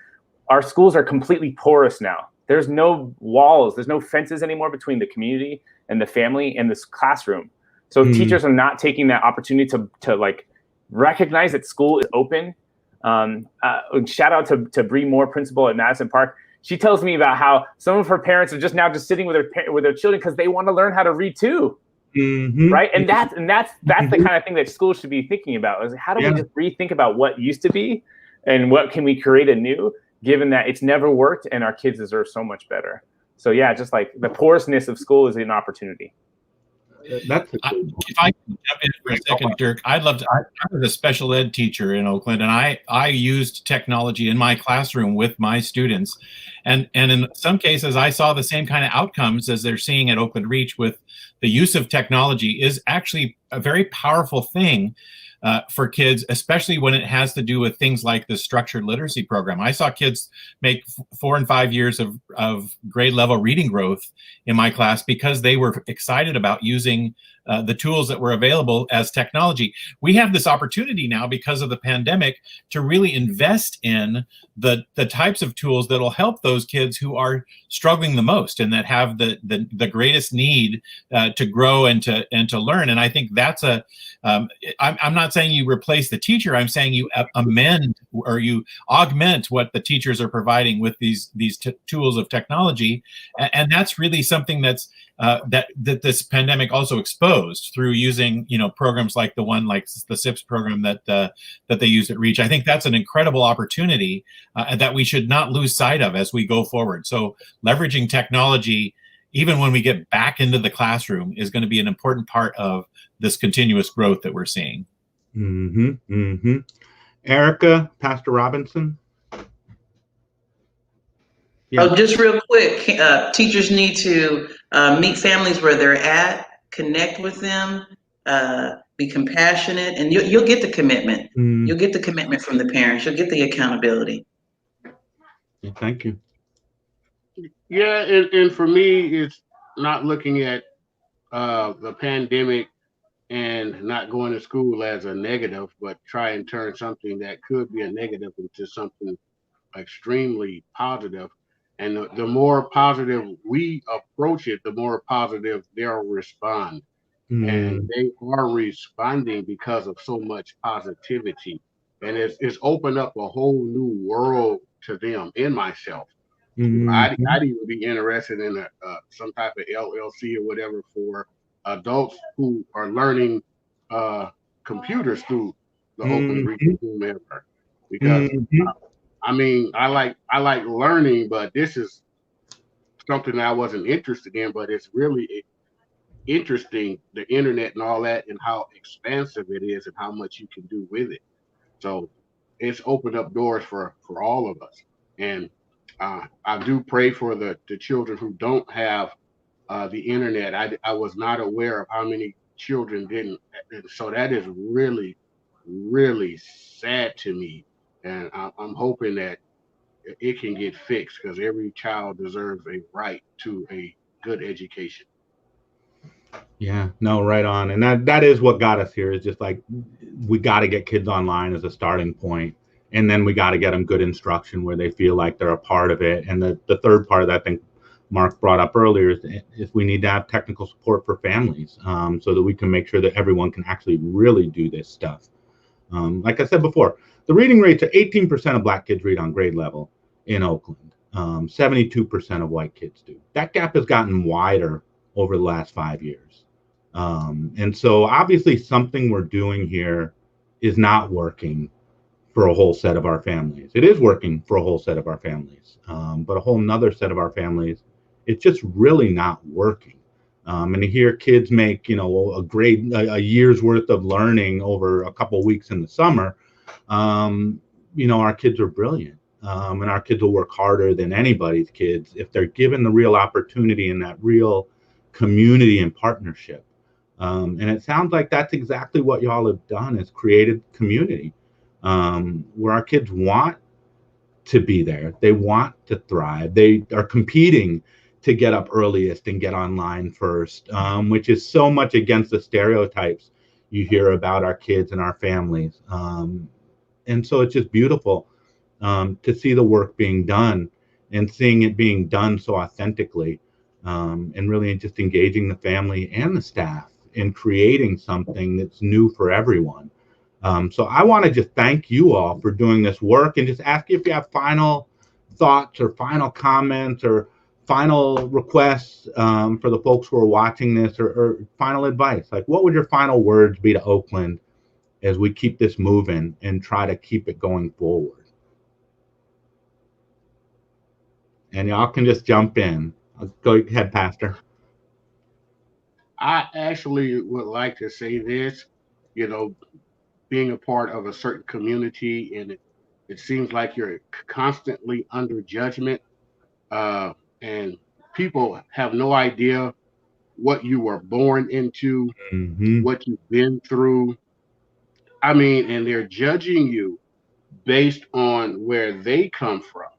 S4: Our schools are completely porous now. There's no walls, there's no fences anymore between the community and the family and this classroom. So teachers are not taking that opportunity to like recognize that school is open. Shout out to Bree Moore, principal at Madison Park. She tells me about how some of her parents are just sitting with their children because they want to learn how to read too. Right, and that's the kind of thing that schools should be thinking about. Is how do we just rethink about what used to be, and what can we create anew, given that it's never worked and our kids deserve so much better. So yeah, just like the porousness of school is an opportunity.
S5: If I can jump in for a second, Dirk, I was a special ed teacher in Oakland, and I used technology in my classroom with my students. And in some cases, I saw the same kind of outcomes as they're seeing at Oakland Reach with the use of technology is actually a very powerful thing. for kids, especially when it has to do with things like the structured literacy program. I saw kids make 4 and 5 years of grade level reading growth in my class because they were excited about using the tools that were available as technology. We have this opportunity now because of the pandemic to really invest in the types of tools that'll help those kids who are struggling the most and that have the greatest need to grow and to learn. And I think that's I'm not saying you replace the teacher. I'm saying you amend or you augment what the teachers are providing with these tools of technology. And that's really something that's that this pandemic also exposed through using, programs like the one like the SIPS program that they use at Reach. I think that's an incredible opportunity that we should not lose sight of as we go forward. So leveraging technology, even when we get back into the classroom, is going to be an important part of this continuous growth that we're seeing.
S1: Erica, Pastor Robinson.
S2: Yeah. Oh, just real quick, teachers need to meet families where they're at, connect with them, be compassionate, and you'll get the commitment. You'll get the commitment from the parents. You'll get the accountability.
S1: Thank you.
S3: Yeah, and for me, it's not looking at the pandemic and not going to school as a negative, but try and turn something that could be a negative into something extremely positive. And the more positive we approach it, the more positive they'll respond. And they are responding because of so much positivity. And it's opened up a whole new world to them and myself. I'd even be interested in some type of LLC or whatever for adults who are learning computers through the Oakland region, whomever. Because I like learning, but this is something that I wasn't interested in. But it's really interesting, the internet and all that, and how expansive it is, and how much you can do with it. So it's opened up doors for all of us. And I do pray for the children who don't have the internet. I was not aware of how many children didn't. And so that is really, really sad to me. And I'm hoping that it can get fixed, because every child deserves a right to a good education.
S1: Yeah, no, right on. And that is what got us here, is just like, we got to get kids online as a starting point. And then we got to get them good instruction where they feel like they're a part of it. And the third part that I think Mark brought up earlier is we need to have technical support for families, so that we can make sure that everyone can actually really do this stuff. Like I said before, the reading rates are 18% of Black kids read on grade level in Oakland. 72% of white kids do. That gap has gotten wider over the last 5 years. And so obviously something we're doing here is not working for a whole set of our families. It is working for a whole set of our families, but a whole nother set of our families, it's just really not working. And to hear kids make, a year's worth of learning over a couple of weeks in the summer, our kids are brilliant. And our kids will work harder than anybody's kids if they're given the real opportunity and that real community and partnership. And it sounds like that's exactly what y'all have done, is created community. Where our kids want to be there. They want to thrive. They are competing to get up earliest and get online first, which is so much against the stereotypes you hear about our kids and our families. And so it's just beautiful to see the work being done and seeing it being done so authentically, and really just engaging the family and the staff in creating something that's new for everyone. So I want to just thank you all for doing this work, and just ask you if you have final thoughts or final comments or final requests for the folks who are watching this, or final advice. Like, what would your final words be to Oakland as we keep this moving and try to keep it going forward? And y'all can just jump in. Go ahead, Pastor.
S3: I actually would like to say this, being a part of a certain community, and it seems like you're constantly under judgment, and people have no idea what you were born into, what you've been through. I mean, and they're judging you based on where they come from.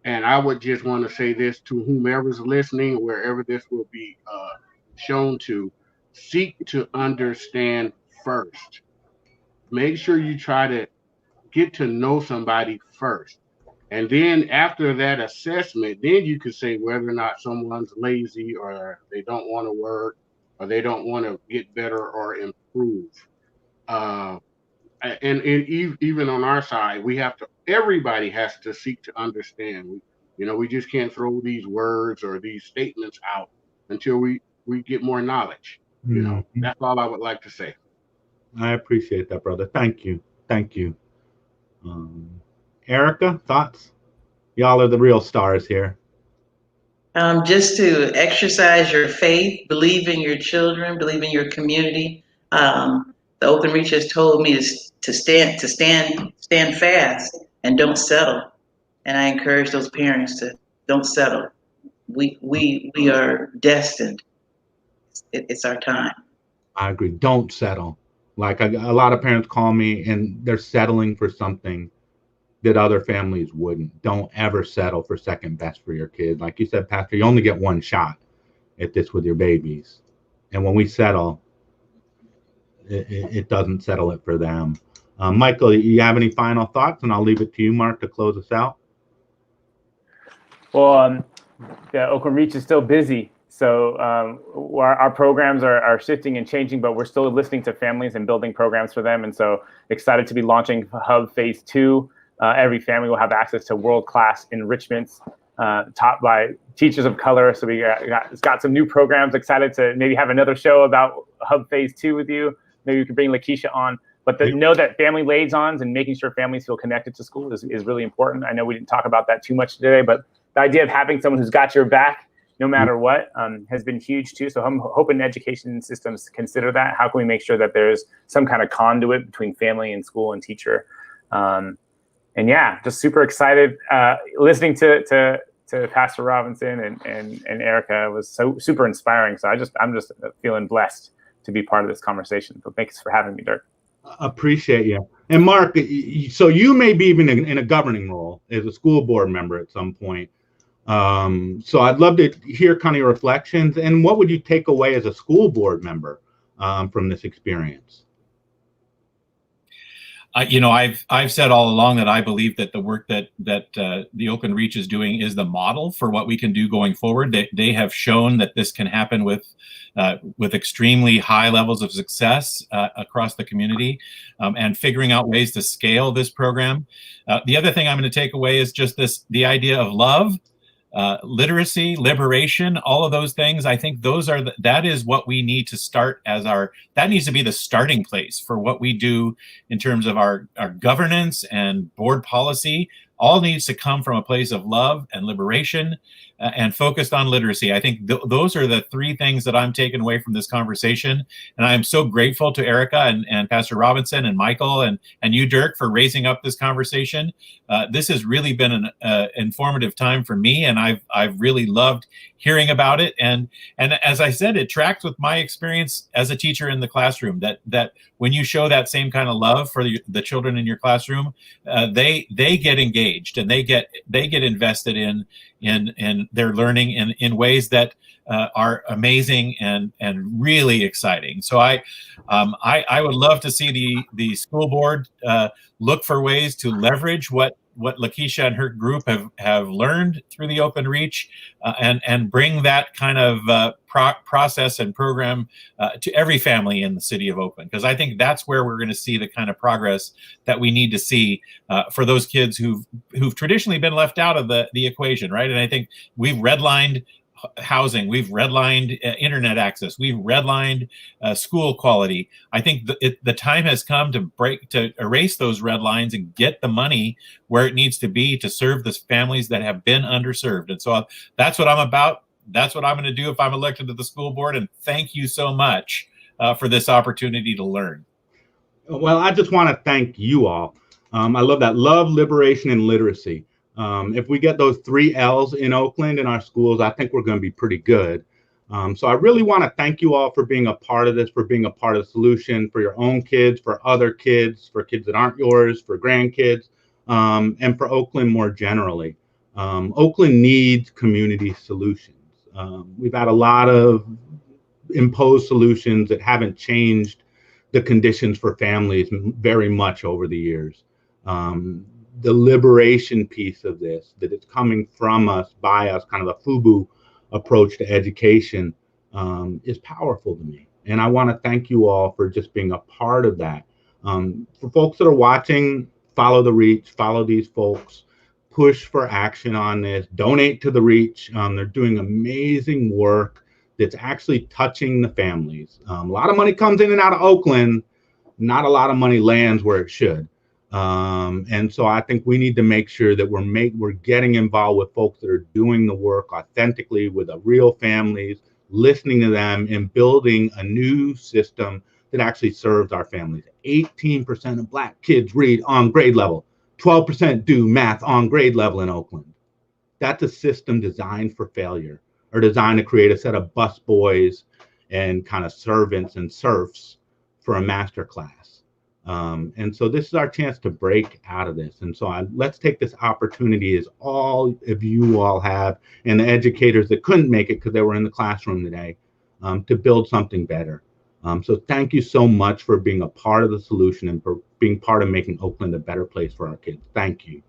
S3: And I would just want to say this to whomever's listening, wherever this will be shown to: seek to understand first. Make sure you try to get to know somebody first. And then after that assessment, then you could say whether or not someone's lazy, or they don't want to work, or they don't want to get better or improve. And even on our side, everybody has to seek to understand. We just can't throw these words or these statements out until we get more knowledge. That's all I would like to say.
S1: I appreciate that, brother. Thank you. Thank you. Erica, thoughts? Y'all are the real stars here.
S2: Just to exercise your faith, believe in your children, believe in your community. The Oakland Reach has told me to stand fast and don't settle. And I encourage those parents to don't settle. We are destined. It's our time.
S1: I agree. Don't settle. Like a lot of parents call me and they're settling for something that other families wouldn't. Don't ever settle for second best for your kid. Like you said, Pastor, you only get one shot at this with your babies. And when we settle, it doesn't settle it for them. Michael, you have any final thoughts? And I'll leave it to you, Mark, to close us out.
S4: Well, the Oakland Reach is still busy. So our programs are shifting and changing, but we're still listening to families and building programs for them. And so excited to be launching Hub Phase 2. Every family will have access to world-class enrichments taught by teachers of color. So we got some new programs. Excited to maybe have another show about Hub Phase 2 with you. Maybe we could bring Lakeisha on. But know that family liaisons and making sure families feel connected to school is really important. I know we didn't talk about that too much today, but the idea of having someone who's got your back no matter what has been huge too. So I'm hoping education systems consider that. How can we make sure that there's some kind of conduit between family and school and teacher? And yeah, just super excited. Listening to Pastor Robinson and Erica was so super inspiring. So I'm just feeling blessed to be part of this conversation. So thanks for having me, Dirk.
S1: Appreciate you. And Mark, so you may be even in a governing role as a school board member at some point. So I'd love to hear kind of your reflections, and what would you take away as a school board member from this experience?
S5: I've said all along that I believe that the work that the Oakland Reach is doing is the model for what we can do going forward. They have shown that this can happen with extremely high levels of success across the community, and figuring out ways to scale this program. The other thing I'm going to take away is just the idea of love. Literacy, liberation, all of those things. I think that is what we need to start that needs to be the starting place for what we do in terms of our governance and board policy. All needs to come from a place of love and liberation and focused on literacy. I think those are the three things that I'm taking away from this conversation. And I'm so grateful to Erica and Pastor Robinson and Michael and you, Dirk, for raising up this conversation. This has really been an informative time for me, and I've really loved hearing about it. And as I said, it tracks with my experience as a teacher in the classroom, that when you show that same kind of love for the children in your classroom, they get engaged and they get invested in their learning in ways that are amazing and really exciting. So I would love to see the school board look for ways to leverage what Lakeisha and her group have learned through the Oakland Reach, and bring that kind of process and program to every family in the city of Oakland, because I think that's where we're going to see the kind of progress that we need to see for those kids who've traditionally been left out of the equation, right? And I think we've redlined housing, we've redlined internet access, we've redlined school quality. I think the time has come to erase those red lines and get the money where it needs to be to serve the families that have been underserved. And so that's what I'm about. That's what I'm going to do if I'm elected to the school board. And thank you so much for this opportunity to learn.
S1: Well, I just want to thank you all. I love that. Love, liberation, and literacy. If we get those 3 L's in Oakland in our schools, I think we're going to be pretty good. So I really want to thank you all for being a part of this, for being a part of the solution, for your own kids, for other kids, for kids that aren't yours, for grandkids, and for Oakland more generally. Oakland needs community solutions. We've had a lot of imposed solutions that haven't changed the conditions for families very much over the years. The liberation piece of this, that it's coming from us, by us, kind of a FUBU approach to education, is powerful to me. And I want to thank you all for just being a part of that. For folks that are watching, follow the Reach, follow these folks, push for action on this, donate to the Reach. They're doing amazing work that's actually touching the families. A lot of money comes in and out of Oakland, not a lot of money lands where it should. And so I think we need to make sure that we're getting involved with folks that are doing the work authentically with the real families, listening to them, and building a new system that actually serves our families. 18% of Black kids read on grade level. 12% do math on grade level in Oakland. That's a system designed for failure, or designed to create a set of busboys and kind of servants and serfs for a master class. And so this is our chance to break out of this. And so let's take this opportunity, as all of you all have, and the educators that couldn't make it because they were in the classroom today, to build something better. So thank you so much for being a part of the solution and for being part of making Oakland a better place for our kids. Thank you.